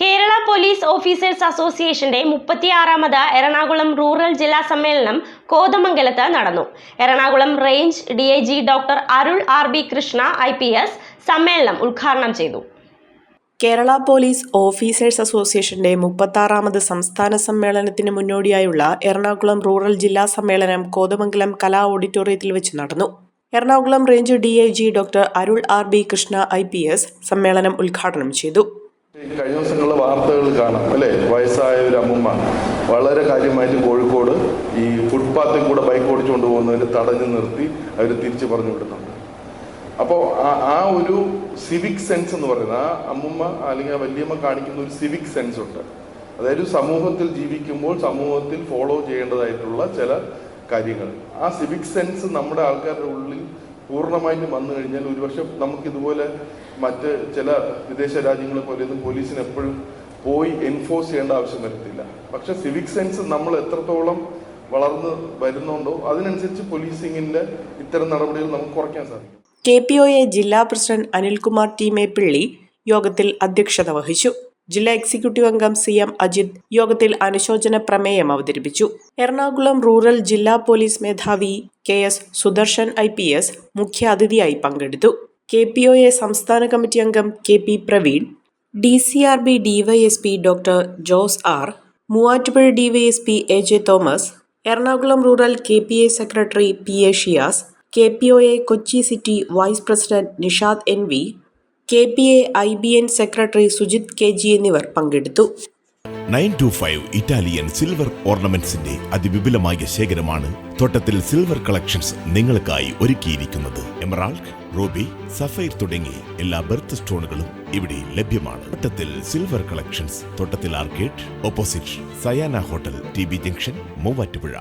Kerala police officers അസോസിയേഷന്റെ 36ാമത് Ernakulam rural ജില്ലാ സമ്മേളനം കോതമംഗലത്ത് നടന്നു. എറണാകുളം റേഞ്ച് DIG ഡോക്ടർ അരുൾ RB കൃഷ്ണ IPS സമ്മേളനം ഉദ്ഘാടനം ചെയ്തു. കേരള പോലീസ് ഓഫീസേഴ്സ് അസോസിയേഷന്റെ 36ാമത് സംസ്ഥാന സമ്മേളനത്തിന് മുന്നോടിയായുള്ള എറണാകുളം റൂറൽ ജില്ലാ സമ്മേളനം കോതമംഗലം കലാ ഓഡിറ്റോറിയത്തിൽ വെച്ച് നടന്നു. എറണാകുളം റേഞ്ച് DIG ഡോക്ടർ അരുൾ RB കൃഷ്ണ IPS സമ്മേളനം ഉദ്ഘാടനം ചെയ്തു. കഴിഞ്ഞ ദിവസങ്ങളിലെ വാർത്തകൾ കാണാം അല്ലേ, വയസ്സായ ഒരു അമ്മൂമ്മ വളരെ കാര്യമായിട്ട് കോഴിക്കോട് ഈ ഫുട്പാത്തിൽ കൂടെ ബൈക്ക് ഓടിച്ചുകൊണ്ട് പോകുന്നതിന് തടഞ്ഞു നിർത്തി അവർ തിരിച്ചു പറഞ്ഞു വിടുന്നുണ്ട്. അപ്പോൾ ആ ഒരു സിവിക് സെൻസ് എന്ന് പറയുന്നത് ആ അമ്മൂമ്മ അല്ലെങ്കിൽ ആ വല്യമ്മ കാണിക്കുന്ന ഒരു സിവിക് സെൻസ് ഉണ്ട്. അതായത് സമൂഹത്തിൽ ജീവിക്കുമ്പോൾ സമൂഹത്തിൽ ഫോളോ ചെയ്യേണ്ടതായിട്ടുള്ള ചില കാര്യങ്ങൾ, ആ സിവിക് സെൻസ് നമ്മുടെ ആൾക്കാരുടെ ഉള്ളിൽ പൂർണ്ണമായിട്ടും വന്നു കഴിഞ്ഞാൽ ഒരുപക്ഷെ നമുക്കിതുപോലെ മറ്റ് ചില വിദേശ രാജ്യങ്ങളെ പോലെയൊന്നും പോലീസിന് എപ്പോഴും പോയി എൻഫോഴ്സ് ചെയ്യേണ്ട ആവശ്യം വരത്തില്ല. പക്ഷെ സിവിക് സെൻസ് നമ്മൾ എത്രത്തോളം വളർന്നു വരുന്നുണ്ടോ അതിനനുസരിച്ച് പോലീസിങ്ങിന്റെ ഇത്തരം നടപടികൾ നമുക്ക് കുറയ്ക്കാൻ സാധിക്കും. KPOA ജില്ലാ പ്രസിഡന്റ് അനിൽകുമാർ T. മേപ്പിള്ളി യോഗത്തിൽ അധ്യക്ഷത വഹിച്ചു. ജില്ലാ എക്സിക്യൂട്ടീവ് അംഗം CM അജിത് യോഗത്തിൽ അനുശോചന പ്രമേയം അവതരിപ്പിച്ചു. എറണാകുളം റൂറൽ ജില്ലാ പോലീസ് മേധാവി KS സുദർശൻ IPS മുഖ്യാതിഥിയായി പങ്കെടുത്തു. KPOA സംസ്ഥാന കമ്മിറ്റി അംഗം KP Praveen, DCRB DYSP doctor Jose R, Muvattupuzha DYSP AJ Thomas, Ernakulam rural KPA secretary PA Shiyas, KPOA Kochi city vice president Nishad NV, KPA IBN secretary Sujith KG എന്നിവർ പങ്കെടുത്തു. 925 ഇറ്റാലിയൻ സിൽവർ ഓർണമെന്റ്സിന്റെ അതിവിപുലമായ ശേഖരമാണ് തോട്ടത്തിൽ സിൽവർ കളക്ഷൻസ് നിങ്ങൾക്കായി ഒരുക്കിയിരിക്കുന്നത്. എമറാൾഡ്, റൂബി, സഫൈർ തുടങ്ങി എല്ലാ ബെർത്ത് സ്റ്റോണുകളും ഇവിടെ ലഭ്യമാണ്. തോട്ടത്തിൽ സിൽവർ കളക്ഷൻസ്, തോട്ടത്തിൽ arcade, opposite Sayana hotel, TB junction, Muvattupuzha.